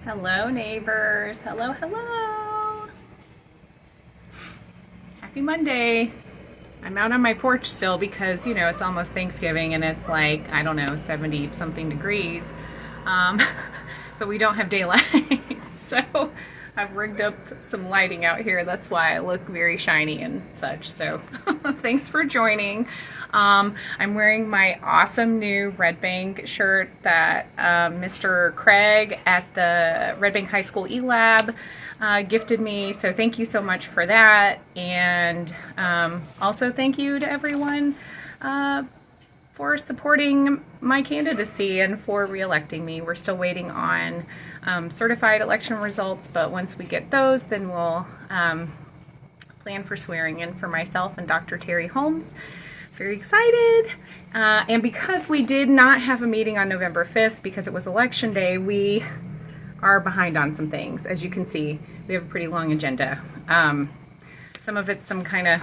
Hello, neighbors. Hello, hello. Happy Monday. I'm out on my porch still because, it's almost Thanksgiving and it's like, I don't know, 70 something degrees. Um, but we don't have daylight. So I've rigged up some lighting out here. That's why I look very shiny and such. So thanks for joining. I'm wearing my awesome new Red Bank shirt that Mr. Craig at the Red Bank High School eLab gifted me. So thank you so much for that. And also thank you to everyone for supporting my candidacy and for re-electing me. We're still waiting on certified election results, but once we get those, then we'll plan for swearing in for myself and Dr. Terry Holmes. Very excited. And because we did not have a meeting on November 5th because it was election day, we are behind on some things. As you can see, we have a pretty long agenda. Some of it's some kind of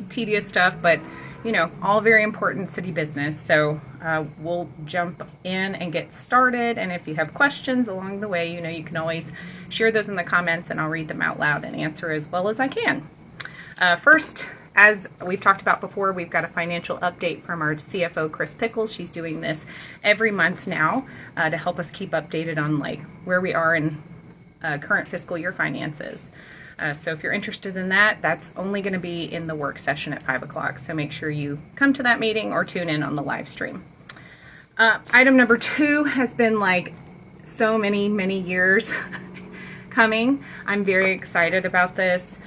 tedious stuff, but all very important city business. So we'll jump in and get started. And if you have questions along the way, you can always share those in the comments and I'll read them out loud and answer as well as I can. First, as we've talked about before, we've got a financial update from our CFO, Chris Pickles. She's doing this every month now to help us keep updated on where we are in current fiscal year finances. So if you're interested in that, that's only going to be in the work session at 5 o'clock. So make sure you come to that meeting or tune in on the live stream. Item number 2 has been so many years coming. I'm very excited about this.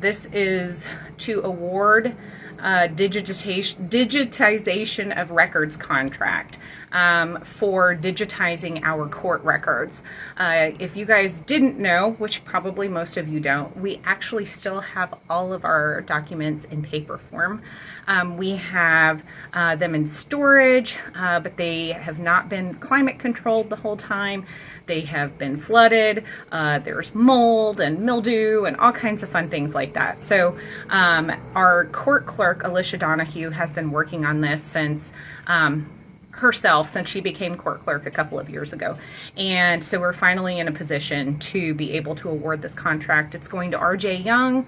This is to award digitization of records contract for digitizing our court records. If you guys didn't know, which probably most of you don't, we actually still have all of our documents in paper form. We have them in storage, but they have not been climate controlled the whole time. They have been flooded. There's mold and mildew and all kinds of fun things like that. So our court clerk, Alicia Donahue, has been working on this since she became court clerk a couple of years ago. And so we're finally in a position to be able to award this contract. It's going to RJ Young,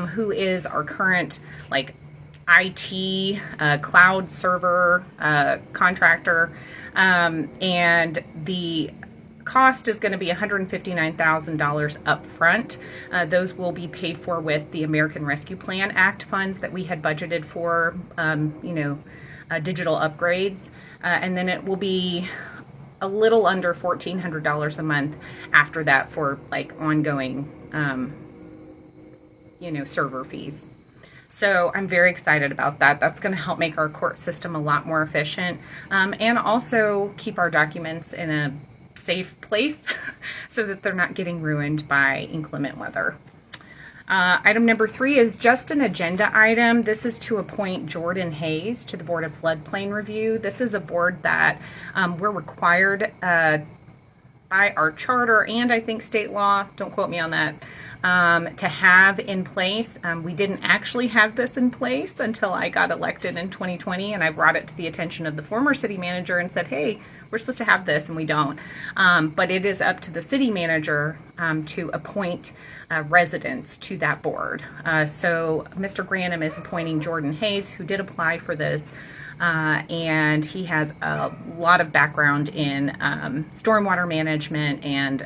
who is our current IT cloud server contractor. And the cost is going to be $159,000 up front. Those will be paid for with the American Rescue Plan Act funds that we had budgeted for, digital upgrades. And then it will be a little under $1,400 a month after that for ongoing, server fees. So I'm very excited about that. That's going to help make our court system a lot more efficient, and also keep our documents in a safe place so that they're not getting ruined by inclement weather. Item number 3 is just an agenda item. This is to appoint Jordan Hayes to the Board of Floodplain Review. This is a board that we're required by our charter and I think state law, don't quote me on that, to have in place. We didn't actually have this in place until I got elected in 2020, and I brought it to the attention of the former city manager and said, hey, we're supposed to have this, and we don't. But it is up to the city manager to appoint residents to that board. So Mr. Granum is appointing Jordan Hayes, who did apply for this, and he has a lot of background in stormwater management and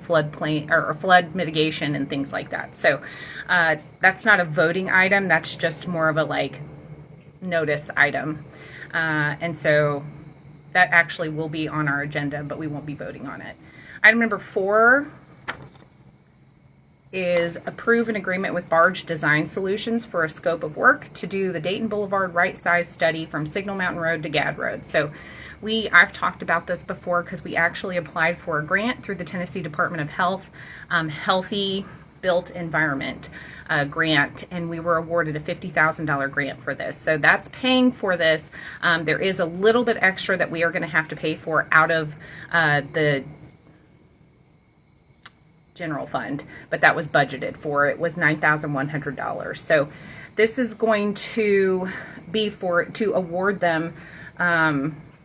floodplain or flood mitigation and things like that. So that's not a voting item. That's just more of a notice item. And so that actually will be on our agenda, but we won't be voting on it. Item number 4 is approve an agreement with Barge Design Solutions for a scope of work to do the Dayton Boulevard right size study from Signal Mountain Road to Gadd Road. So I've talked about this before because we actually applied for a grant through the Tennessee Department of Health, Healthy Built Environment grant, and we were awarded a $50,000 grant for this. So that's paying for this. There is a little bit extra that we are going to have to pay for out of the general fund, but that was budgeted for. It was $9,100. So this is going to be to award them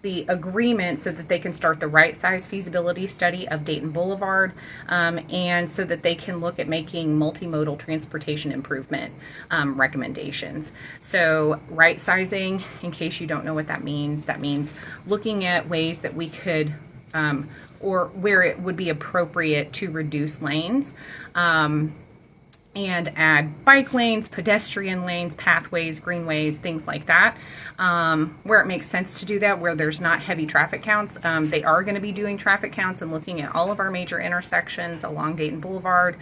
the agreement so that they can start the right size feasibility study of Dayton Boulevard, and so that they can look at making multimodal transportation improvement recommendations. So right sizing, in case you don't know what that means looking at ways that we could or where it would be appropriate to reduce lanes, and add bike lanes, pedestrian lanes, pathways, greenways, things like that, where it makes sense to do that, where there's not heavy traffic counts. They are going to be doing traffic counts and looking at all of our major intersections along Dayton Boulevard,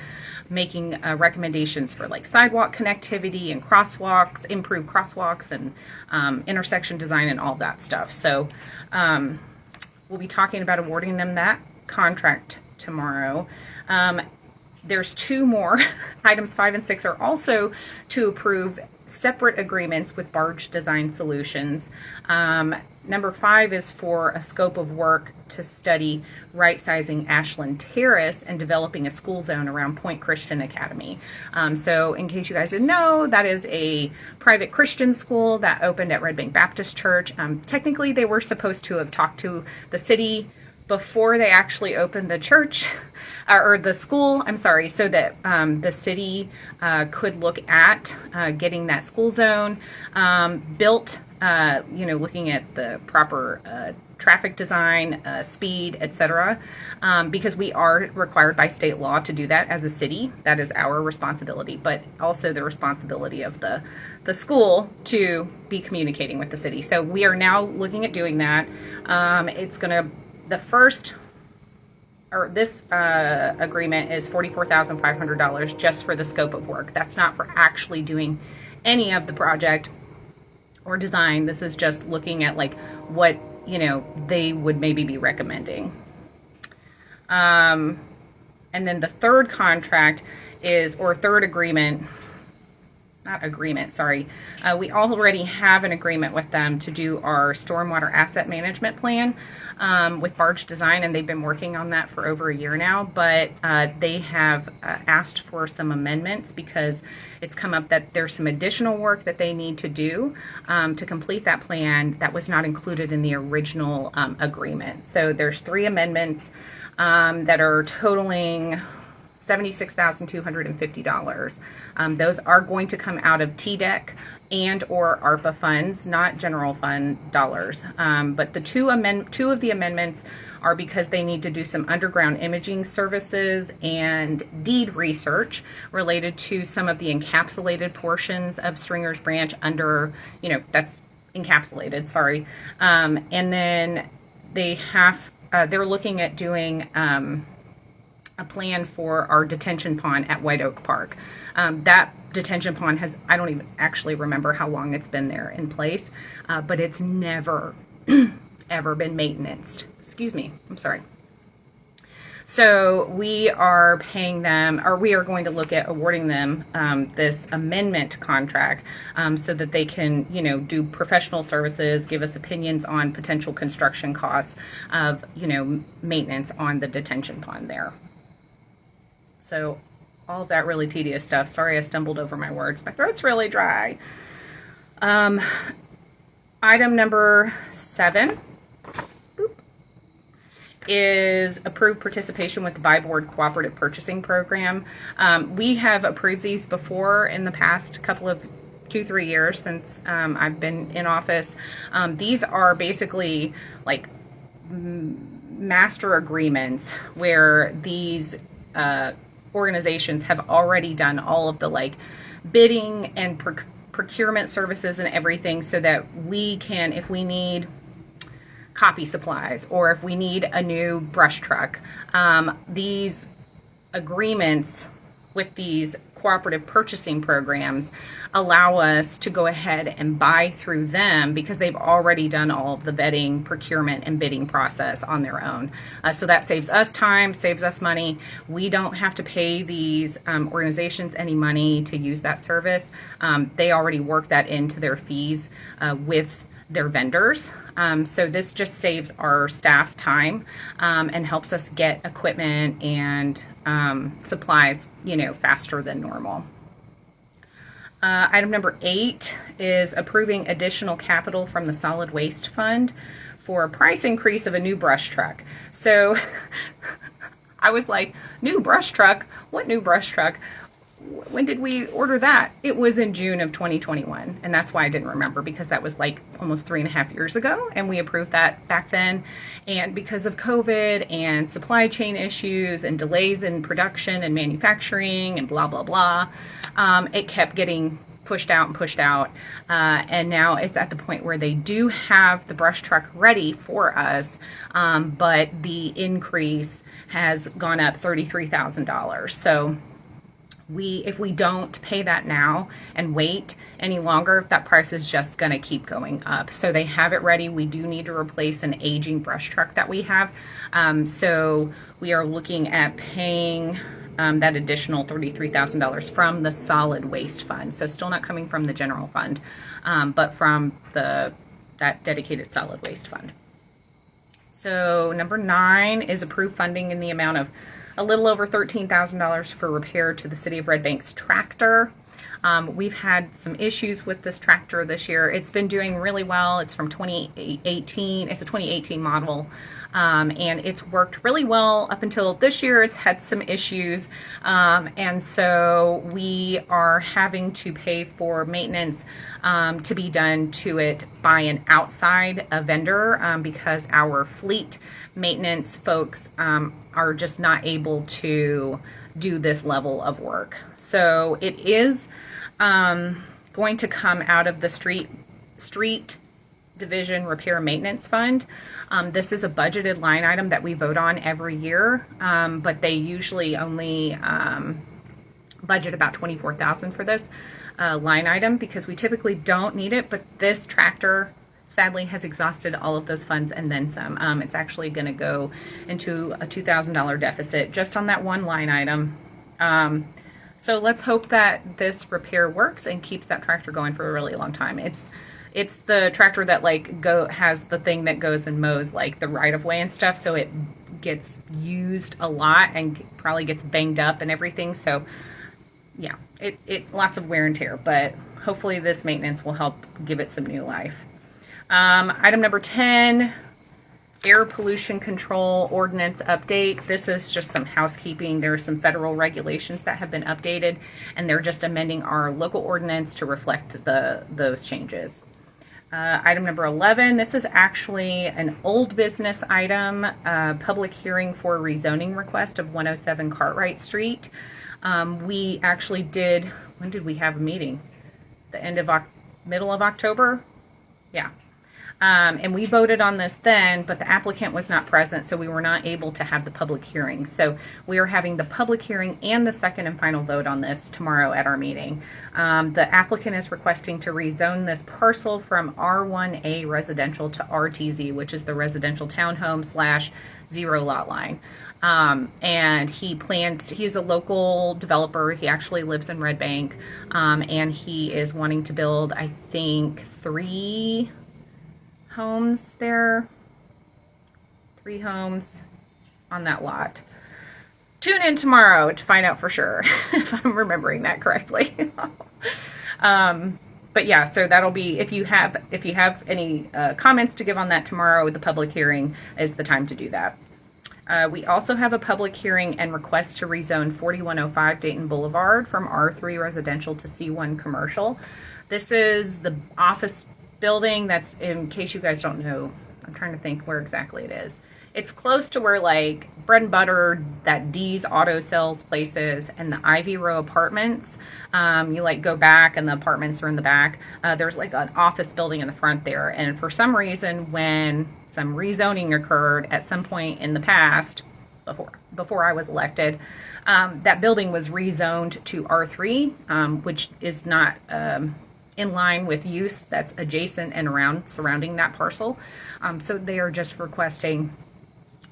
making recommendations for like sidewalk connectivity and crosswalks, improved crosswalks, and intersection design and all that stuff. So we'll be talking about awarding them that contract tomorrow. There's two more. Items 5 and 6 are also to approve separate agreements with Barge Design Solutions. Number 5 is for a scope of work to study right-sizing Ashland Terrace and developing a school zone around Point Christian Academy. So in case you guys didn't know, that is a private Christian school that opened at Red Bank Baptist Church. Technically, they were supposed to have talked to the city before they actually opened the church, or the school, I'm sorry, so that the city could look at getting that school zone built, looking at the proper traffic design, speed, etc., because we are required by state law to do that as a city. That is our responsibility, but also the responsibility of the school to be communicating with the city. So we are now looking at doing that. It's going to this agreement is $44,500 just for the scope of work. That's not for actually doing any of the project or design. This is just looking at like what, they would maybe be recommending. And then the third contract third agreement, not agreement, sorry. We already have an agreement with them to do our stormwater asset management plan with Barge Design, and they've been working on that for over a year now, but they have asked for some amendments because it's come up that there's some additional work that they need to do to complete that plan that was not included in the original agreement. So there's 3 amendments that are totaling $76,250. Those are going to come out of TDEC and or ARPA funds, not general fund dollars. But the two of the amendments are because they need to do some underground imaging services and deed research related to some of the encapsulated portions of Stringer's Branch under, that's encapsulated, sorry. And then they're looking at doing a plan for our detention pond at White Oak Park. That detention pond I don't even actually remember how long it's been there in place, but it's never, ever been maintained. Excuse me, I'm sorry. So we are paying them, or we are going to look at awarding them this amendment contract so that they can, do professional services, give us opinions on potential construction costs of, maintenance on the detention pond there. So all of that really tedious stuff. Sorry, I stumbled over my words. My throat's really dry. Item number 7 is approved participation with the By-Board Cooperative Purchasing Program. We have approved these before in the past couple of 2-3 years since I've been in office. These are basically like master agreements where these organizations have already done all of the bidding and procurement services and everything, so that we can, if we need copy supplies or if we need a new brush truck, these agreements with these cooperative purchasing programs allow us to go ahead and buy through them because they've already done all of the vetting, procurement, and bidding process on their own. So that saves us time, saves us money. We don't have to pay these organizations any money to use that service. They already work that into their fees with their vendors. So this just saves our staff time and helps us get equipment and supplies, faster than normal. Item number 8 is approving additional capital from the Solid Waste Fund for a price increase of a new brush truck. So I was like, new brush truck? What new brush truck? When did we order that? It was in June of 2021. And that's why I didn't remember, because that was like almost 3.5 years ago. And we approved that back then. And because of COVID and supply chain issues and delays in production and manufacturing and blah, blah, blah, it kept getting pushed out and pushed out. And now it's at the point where they do have the brush truck ready for us. But the increase has gone up $33,000. So if we don't pay that now and wait any longer, that price is just going to keep going up. So they have it ready. We do need to replace an aging brush truck that we have. So we are looking at paying that additional $33,000 from the solid waste fund. So still not coming from the general fund, but from that dedicated solid waste fund. So number 9 is approved funding in the amount of a little over $13,000 for repair to the City of Red Bank's tractor. We've had some issues with this tractor this year. It's been doing really well. It's from 2018. It's a 2018 model. And it's worked really well up until this year. It's had some issues. And so we are having to pay for maintenance to be done to it by an outside vendor because our fleet maintenance folks are just not able to do this level of work. So it is going to come out of the street division repair maintenance fund. This is a budgeted line item that we vote on every year, but they usually only budget about $24,000 for this line item because we typically don't need it. But this tractor sadly has exhausted all of those funds and then some. It's actually going to go into a $2,000 deficit just on that one line item. So let's hope that this repair works and keeps that tractor going for a really long time. It's the tractor that has the thing that goes and mows like the right of way and stuff, so it gets used a lot and probably gets banged up and everything. So yeah, it lots of wear and tear, but hopefully this maintenance will help give it some new life. Item number 10, air pollution control ordinance update. This is just some housekeeping. There are some federal regulations that have been updated, and they're just amending our local ordinance to reflect those changes. Item number 11, this is actually an old business item, public hearing for rezoning request of 107 Cartwright Street. We actually when did we have a meeting? The middle of October? Yeah. And we voted on this then, but the applicant was not present, so we were not able to have the public hearing. So we are having the public hearing and the second and final vote on this tomorrow at our meeting. The applicant is requesting to rezone this parcel from R1A residential to RTZ, which is the residential townhome / zero lot line. And he's a local developer. He actually lives in Red Bank, and he is wanting to build, I think, 3 homes there. 3 homes on that lot. Tune in tomorrow to find out for sure if I'm remembering that correctly. But yeah, so that'll be, if you have any comments to give on that tomorrow, the public hearing is the time to do that. We also have a public hearing and request to rezone 4105 Dayton Boulevard from R3 residential to C1 commercial. This is the office building that's, in case you guys don't know, I'm trying to think where exactly it is. It's close to where like Bread and Butter, that D's Auto Sales places, and the Ivy Row apartments. You go back and the apartments are in the back. There's like an office building in the front there. And for some reason, when some rezoning occurred at some point in the past, before I was elected, that building was rezoned to R3, which is not in line with use that's adjacent and surrounding that parcel. So they are just requesting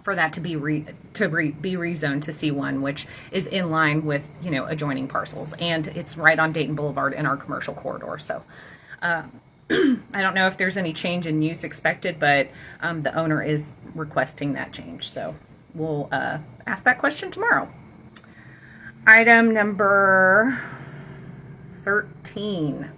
for that to be rezoned to C1, which is in line with adjoining parcels, and it's right on Dayton Boulevard in our commercial corridor. So I don't know if there's any change in use expected, but the owner is requesting that change. So we'll ask that question tomorrow. Item number 13.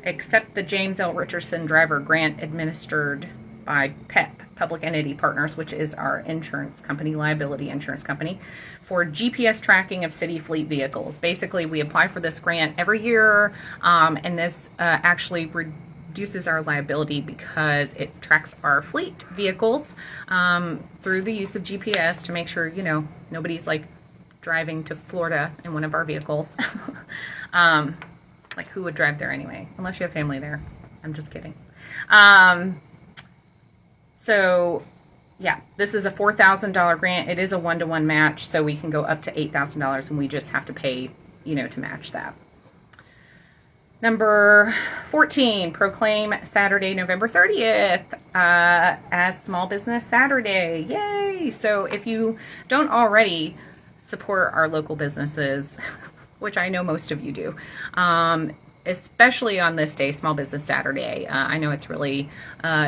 Accept the James L. Richardson Driver Grant administered by PEP, Public Entity Partners, which is our insurance company, liability insurance company, for GPS tracking of city fleet vehicles. Basically, we apply for this grant every year, and this actually reduces our liability because it tracks our fleet vehicles through the use of GPS to make sure, you know, nobody's like driving to Florida in one of our vehicles. Like, who would drive there anyway? Unless you have family there. I'm just kidding. So, yeah, this is a $4,000 grant. It is a 1-to-1 match, so we can go up to $8,000, and we just have to pay, you know, to match that. Number 14, proclaim Saturday, November 30th as Small Business Saturday. Yay! So if you don't already support our local businesses, which I know most of you do, especially on this day, Small Business Saturday. I know it's really,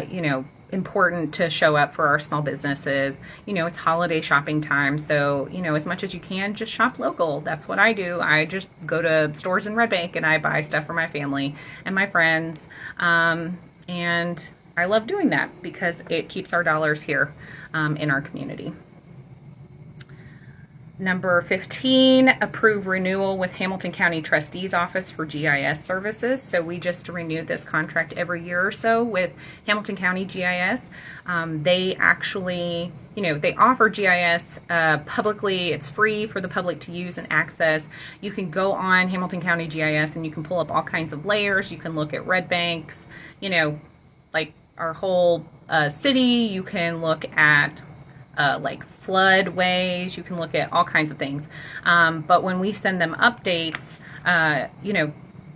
you know, important to show up for our small businesses. You know, it's holiday shopping time, so, you know, as much as you can, just shop local. That's what I do. I just go to stores in Red Bank and I buy stuff for my family and my friends. And I love doing that because it keeps our dollars here in our community. Number 15, approve renewal with Hamilton County Trustee's Office for GIS services. So we just renewed this contract every year or so with Hamilton County GIS. They actually, you know, they offer GIS publicly. It's free for the public to use and access. You can go on Hamilton County GIS and you can pull up all kinds of layers. You can look at Red Banks, you know, like our whole city. You can look at like floodways, you can look at all kinds of things. But when we send them updates, you know,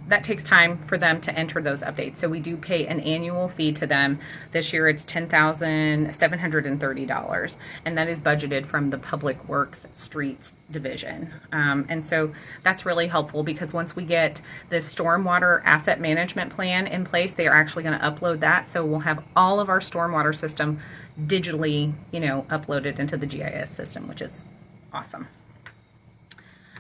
that takes time for them to enter those updates. So we do pay an annual fee to them. This year it's $10,730, and that is budgeted from the Public Works Streets Division. And so that's really helpful because once we get this stormwater asset management plan in place, they are actually going to upload that. So we'll have all of our stormwater system digitally, you know, uploaded into the GIS system, which is awesome.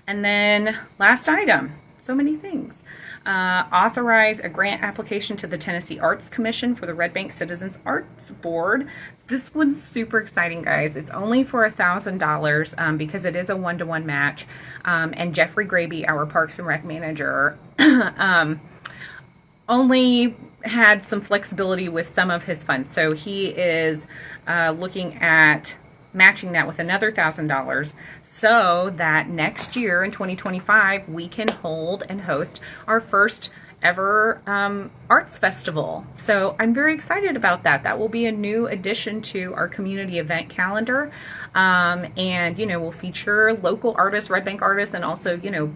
And then last item, so many things. Authorize a grant application to the Tennessee Arts Commission for the Red Bank Citizens Arts Board. This one's super exciting, guys. It's only for $1,000 because it is a 1-to-1 match. And Jeffrey Graby, our Parks and Rec manager, only had some flexibility with some of his funds. So he is looking at matching that with another $1,000 so that next year in 2025 we can hold and host our first ever arts festival. So I'm very excited about that. That will be a new addition to our community event calendar. And, you know, we'll feature local artists, Red Bank artists, and also, you know,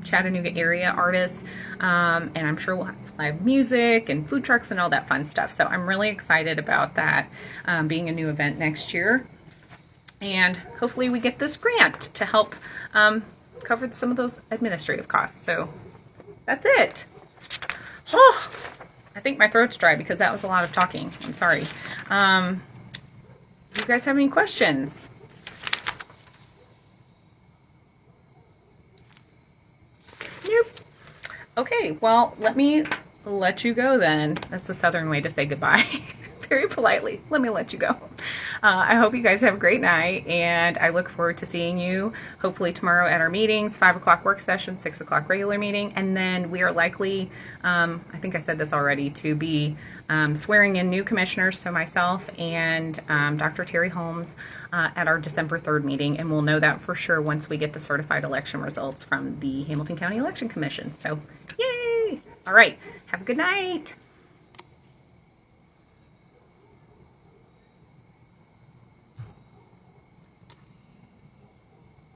Chattanooga area artists. And I'm sure we'll have live music and food trucks and all that fun stuff. So I'm really excited about that being a new event next year. And hopefully we get this grant to help cover some of those administrative costs. So that's it. Oh, I think my throat's dry because that was a lot of talking. I'm sorry. Do you guys have any questions? Nope. Okay, well, let me let you go then. That's the Southern way to say goodbye. Very politely. Let me let you go. I hope you guys have a great night, and I look forward to seeing you hopefully tomorrow at our meetings, 5 o'clock work session, 6 o'clock regular meeting, and then we are likely, I think I said this already, to be swearing in new commissioners, so myself and Dr. Terry Holmes at our December 3rd meeting, and we'll know that for sure once we get the certified election results from the Hamilton County Election Commission. So, yay! All right, have a good night.